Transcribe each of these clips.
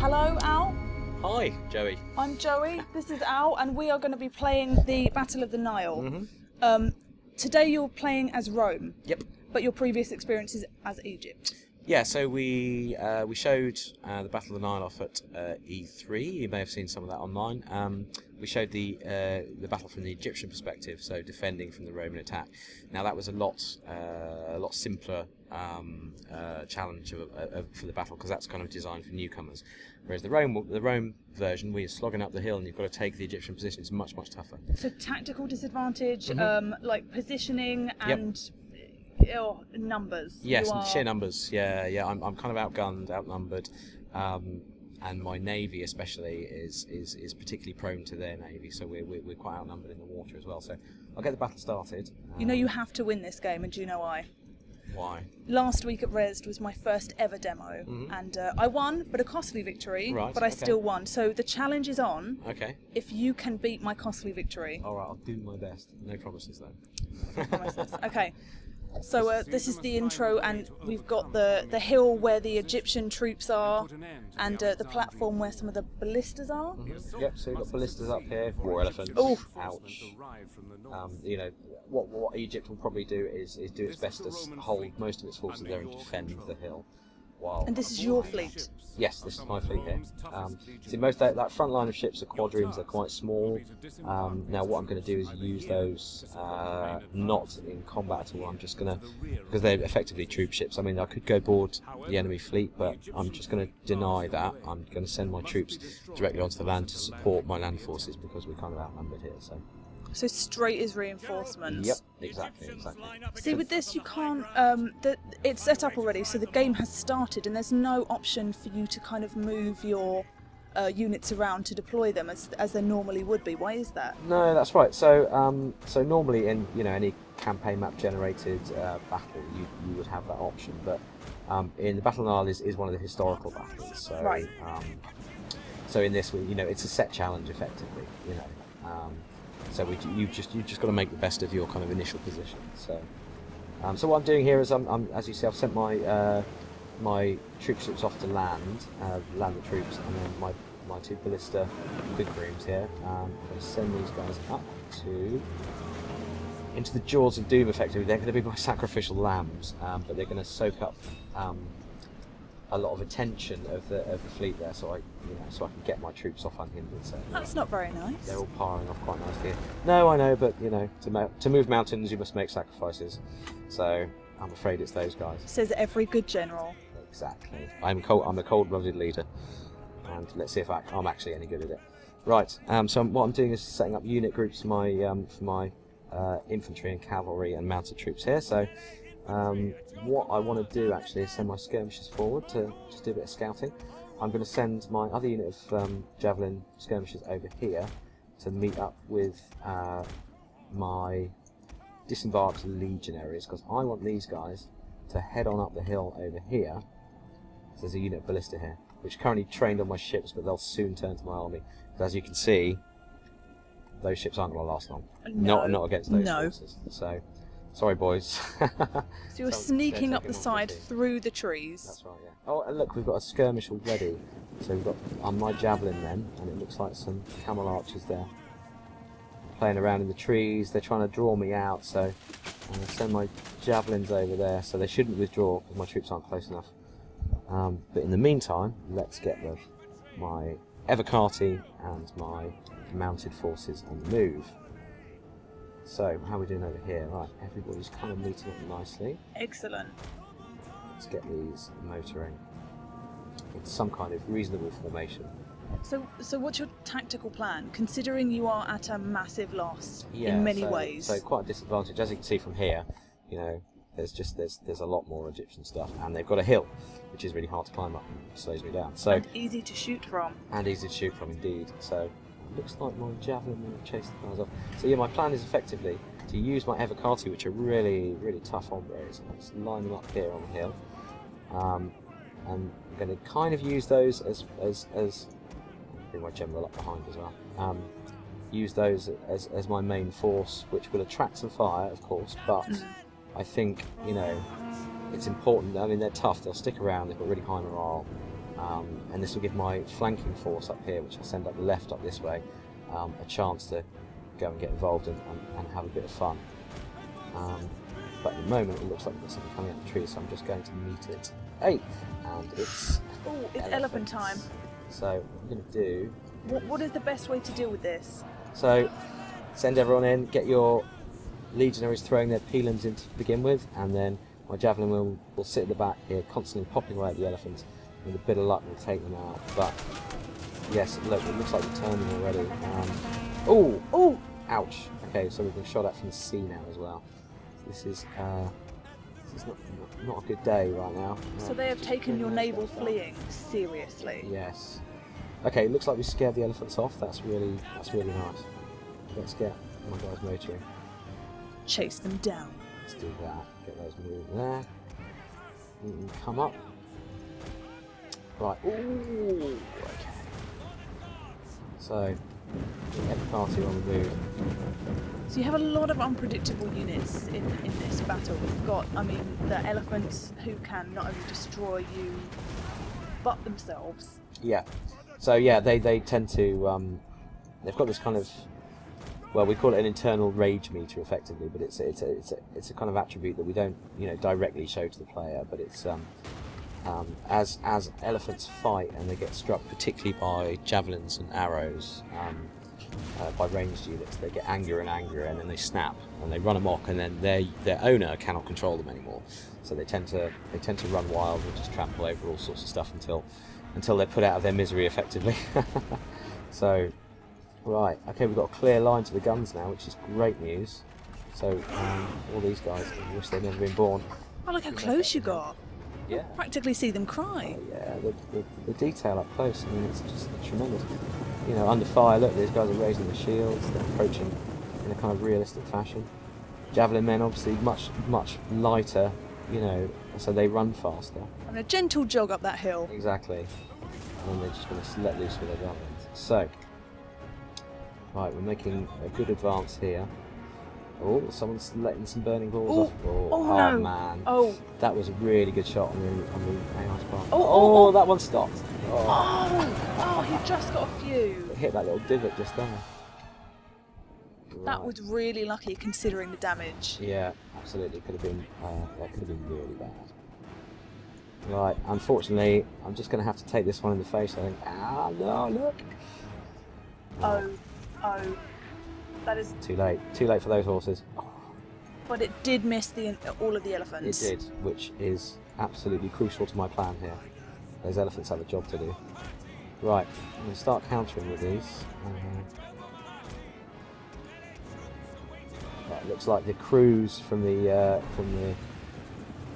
Hello, Al. Hi, Joey. I'm Joey. This is Al, and we are going to be playing the Battle of the Nile. Today you're playing as Rome. Yep. But your previous experience is as Egypt. Yeah, so we showed the Battle of the Nile off at E3. You may have seen some of that online. We showed the battle from the Egyptian perspective, so defending from the Roman attack. Now that was a lot simpler challenge for the battle, because that's kind of designed for newcomers. Whereas the Rome version, where you're slogging up the hill and you've got to take the Egyptian position, is much tougher. So tactical disadvantage, like positioning and. Numbers. Yes, sheer numbers. Yeah. I'm kind of outgunned, outnumbered, and my navy especially is particularly prone to their navy. So we're quite outnumbered in the water as well. So I'll get the battle started. You know you have to win this game, and do you know why? Why? Last week at Resd was my first ever demo, and I won, but a costly victory. Right, but I still won. So the challenge is on. Okay. If you can beat my costly victory. All right, I'll do my best. No promises though. No promises. Okay. So this is the intro, and we've got the hill where the Egyptian troops are, and the platform where some of the ballistas are. Yep, so we've got ballistas up here, war elephants. Oh, ouch. You know, what Egypt will probably do is do its best to hold most of its forces there and defend the hill. And this is your fleet? Yes, this is my fleet here. See, most of that front line of ships are quadriremes, they're quite small. Now what I'm going to do is use those not in combat at all. I'm just going to, because they're effectively troop ships. I mean, I could go board the enemy fleet, but I'm just going to deny that. I'm going to send my troops directly onto the land to support my land forces, because we're kind of outnumbered here. So straight is reinforcements. Yep, exactly. See, with this you can't, it's set up already, so the game has started, and there's no option for you to kind of move your units around to deploy them as there normally would be. Why is that? No, that's right. So so normally in any campaign map generated battle, you would have that option, but in the Battle of the Nile is one of the historical battles. So right. So in this, it's a set challenge effectively. So you've just got to make the best of your kind of initial position. So, so what I'm doing here is as you see, I've sent my my troop ships off to land the troops, and then my two ballista quadriremes here. I'm going to send these guys up into the jaws of doom. Effectively, they're going to be my sacrificial lambs, but they're going to soak up a lot of attention of the fleet there, so I can get my troops off unhindered. So that's not very nice. They're all powering off quite nicely. No, I know, but to move mountains you must make sacrifices. So I'm afraid it's those guys. Says every good general. Exactly. I'm a cold-blooded leader, and let's see if I'm actually any good at it. Right. So what I'm doing is setting up unit groups for my infantry and cavalry and mounted troops here. So. What I want to do actually is send my skirmishers forward to just do a bit of scouting. I'm going to send my other unit of javelin skirmishers over here to meet up with my disembarked legionaries, because I want these guys to head on up the hill over here. So there's a unit of ballista here, which currently trained on my ships, but they'll soon turn to my army. Because as you can see, those ships aren't going to last long. No. Not against those forces. So. Sorry, boys. So you're sneaking up the side through the trees. That's right, yeah. Oh, and look, we've got a skirmish already. So we've got my javelin then, and it looks like some camel archers there playing around in the trees. They're trying to draw me out, so I'm going to send my javelins over there, so they shouldn't withdraw because my troops aren't close enough. But in the meantime, let's get my Evocati and my mounted forces on the move. So, how are we doing over here? Right, everybody's kind of meeting up nicely. Excellent. Let's get these motoring in some kind of reasonable formation. So what's your tactical plan, considering you are at a massive loss in many ways? So quite a disadvantage. As you can see from here, there's a lot more Egyptian stuff, and they've got a hill, which is really hard to climb up and slows me down. So and easy to shoot from. And easy to shoot from, indeed. So. Looks like my javelin will chase the guys off. So yeah, my plan is effectively to use my Evocati, which are really tough hombres. Let's line them up here on the hill. And I'm going to kind of use those as bring my general up behind as well. Use those as my main force, which will attract some fire, of course. But I think it's important. I mean, they're tough. They'll stick around. They've got really high morale. and this will give my flanking force up here, which I send up the left up this way, a chance to go and get involved and have a bit of fun. But at the moment it looks like we've got something coming out of the tree, so I'm just going to meet it. Hey! And it's... Oh, it's elephant time. So what I'm going to do... What is the best way to deal with this? So, send everyone in, get your legionaries throwing their pilums in to begin with, and then my javelin will sit at the back here, constantly popping away at the elephants. With a bit of luck, we'll take them out. But, yes, look, it looks like we're turning already. Oh! Oh! Ouch! Okay, so we've been shot at from the sea now as well. This is not a good day right now. So they have taken your naval fleeing seriously. Yes. Okay, looks like we scared the elephants off. That's really nice. Let's get my guys motoring. Chase them down. Let's do that. Get those moving there. Come up. Right. Ooh. Okay. So get the party on the move. So you have a lot of unpredictable units in this battle. You've got, I mean, the elephants who can not only destroy you, but themselves. Yeah. So yeah, they tend to they've got this kind of, well, we call it an internal rage meter effectively, but it's a kind of attribute that we don't directly show to the player, but it's as elephants fight and they get struck particularly by javelins and arrows, by ranged units, they get angrier and angrier, and then they snap and they run amok, and then their owner cannot control them anymore. So they tend to run wild and just trample over all sorts of stuff until they're put out of their misery effectively. So, right, okay, we've got a clear line to the guns now, which is great news. So all these guys, I wish they'd never been born. Oh, look how close you got. Yeah. Practically see them cry. Yeah, the detail up close, I mean, it's just tremendous. Under fire, look, these guys are raising their shields, they're approaching in a kind of realistic fashion. Javelin men, obviously, much lighter, so they run faster. And a gentle jog up that hill. Exactly. And then they're just going to let loose with their javelins. So, right, we're making a good advance here. Oh, someone's letting some burning balls off. Oh no. Man. Oh. That was a really good shot on the AI's part. Oh, that one stopped. Oh, he just got a few. It hit that little divot just there. That was really lucky considering the damage. Yeah, absolutely. That could have been really bad. Right, unfortunately, I'm just going to have to take this one in the face, I think. Ah, no, look! Oh. That is... Too late. Too late for those horses. But it did miss all of the elephants. It did, which is absolutely crucial to my plan here. Those elephants have a job to do. Right, I'm going to start countering with these. Right, looks like the crews from the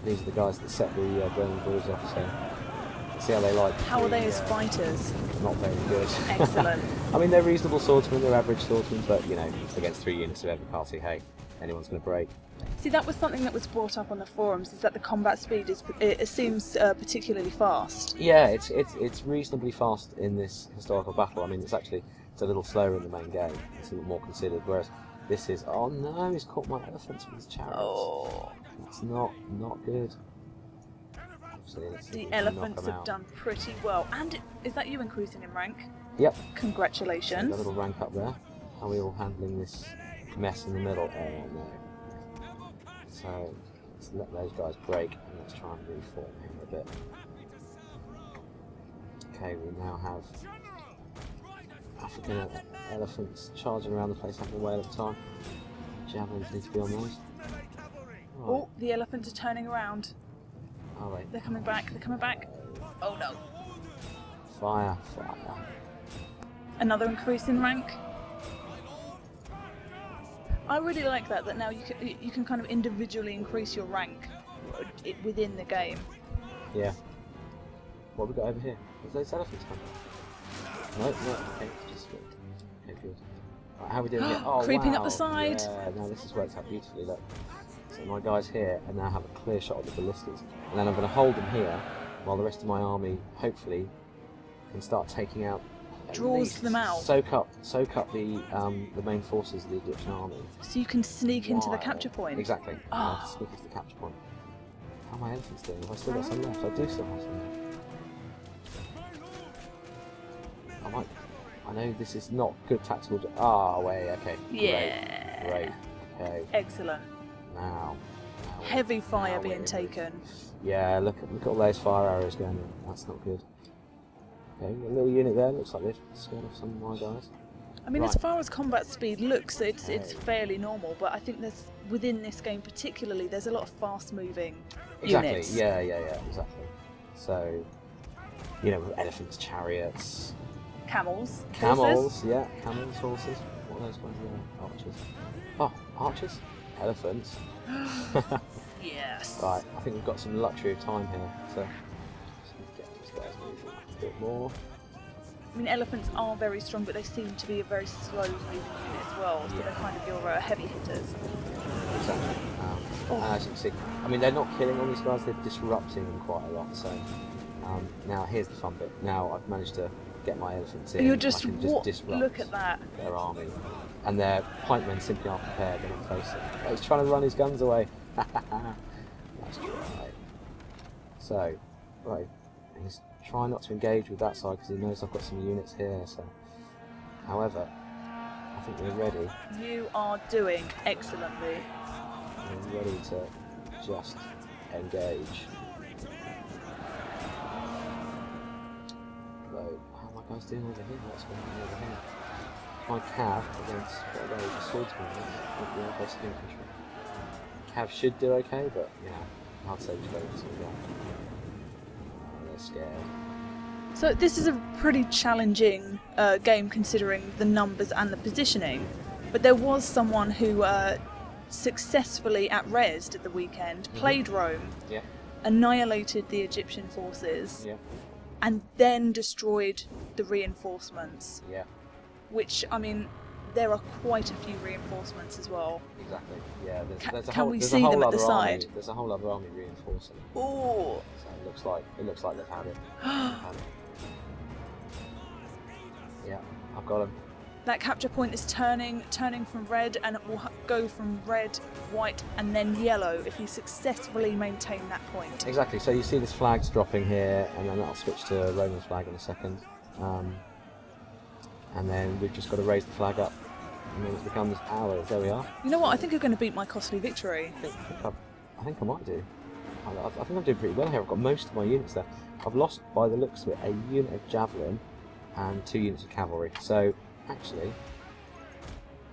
these are the guys that set the burning balls off. So let's see how they like. How are they as fighters? Not very good. Excellent. I mean, they're reasonable swordsmen. They're average swordsmen, but against 3 units of every party, hey, anyone's going to break. See, that was something that was brought up on the forums. Is that the combat speed it seems particularly fast? Yeah, it's reasonably fast in this historical battle. I mean, it's a little slower in the main game. It's a little more considered. Whereas this is, oh no, he's caught my elephants with his chariots. Oh, it's not good. The elephants have done pretty well. And is that you increasing in rank? Yep. Congratulations. A little rank up there. How are we all handling this mess in the middle? Oh no. So let's let those guys break and let's try and reform him a bit. Okay, we now have African elephants charging around the place having a whale of a time. Javelins need to be on those. Right. Oh, the elephants are turning around. Are they? They're coming back, they're coming back. Oh no. Fire. Another increase in rank. I really like that now you can kind of individually increase your rank within the game. Yeah. What have we got over here? Is those elephants coming? No, okay, just good. Okay, good. Right, how are we doing here? Oh, creeping wow. up the side. Yeah, no, this has worked out beautifully, look. So my guys here and now have a clear shot of the ballistas. And then I'm going to hold them here while the rest of my army, hopefully, can start taking out... Draws them out. Soak up the main forces of the Egyptian army. So you can sneak into the capture point? Exactly. Sneak into the capture point. How are my elephants doing? Have I still got some left? I do still have some left. know this is not good tactical. Ah, wait, okay. Yeah. Great. Okay. Excellent. Now Heavy fire now being we're taken. Yeah, look at all those fire arrows going in. That's not good. Okay, a little unit there. Looks like they've scared off some of my guys. I mean, Right. as far as combat speed looks, it's fairly normal. But I think there's within this game particularly, there's a lot of fast-moving units. Yeah, exactly. So, you know, with elephants, chariots, Camels. camels, yeah, camels, horses. What are those guys there? Archers. Oh, archers, elephants. Yes. Right, I think we've got some luxury of time here, so just get these guys moving a bit more. I mean, elephants are very strong, but they seem to be a very slow-moving unit as well. So they're kind of your heavy hitters. Exactly. And as you can see, I mean, they're not killing all these guys; they're disrupting them quite a lot. So now here's the fun bit. Now I've managed to get my elephants in. You're just, I can just disrupt look at that. their army, and their pikemen simply aren't prepared. They're not facing. Oh, he's trying to run his guns away. That's right. So, right, he's trying not to engage with that side because he knows I've got some units here. So, however, I think we're ready. You are doing excellently. We're ready to just engage. So, how are my guys doing over here? What's going on over here? My cav against what are they, the swordsman, the basic infantry. Cav should do okay, but you know, I'd say just go into that. They're scared. So this is a pretty challenging game considering the numbers and the positioning. But there was someone who successfully at Resd at the weekend played Rome, annihilated the Egyptian forces, and then destroyed the reinforcements. Yeah. Which, I mean, there are quite a few reinforcements as well. Exactly. Yeah. There's a Can whole, we there's see a whole them at other the army, side? There's a whole other army reinforcing. Oh. So it looks like they've had it. Yeah, I've got them. That capture point is turning from red, and it will go from red, white, and then yellow if you successfully maintain that point. Exactly. So you see this flag's dropping here, and then I'll switch to a Roman flag in a second. And then we've just got to raise the flag up, and then it becomes ours. There we are. You know what? I think you're going to beat my costly victory. I think I might do. I think I'm doing pretty well here. I've got most of my units there. I've lost, by the looks of it, a unit of javelin and 2 units of cavalry. So actually,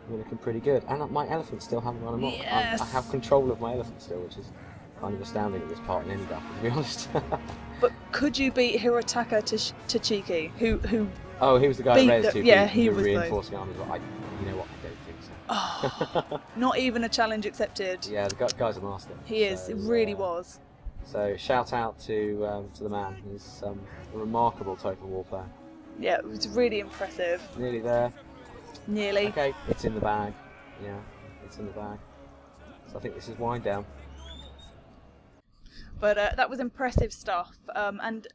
we're looking pretty good. And my elephants still haven't run amok. Yes. I have control of my elephants still, which is kind of astounding at this part in any battle, to be honest. But could you beat Hirotaka Tachiki, who? Oh, he was the guy at Res he who was reinforcing armies. But you know what? I don't think so. Oh, not even a challenge accepted. Yeah, the guy's a master. He is. It really was. So shout out to the man. He's a remarkable Total War player. Yeah, it was really impressive. Nearly there. Nearly. Okay, it's in the bag. Yeah, it's in the bag. So I think this is wind down. But that was impressive stuff. And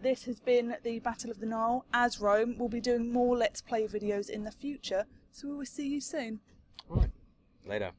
this has been the Battle of the Nile as Rome. We'll be doing more Let's Play videos in the future, so we will see you soon. All right. Later.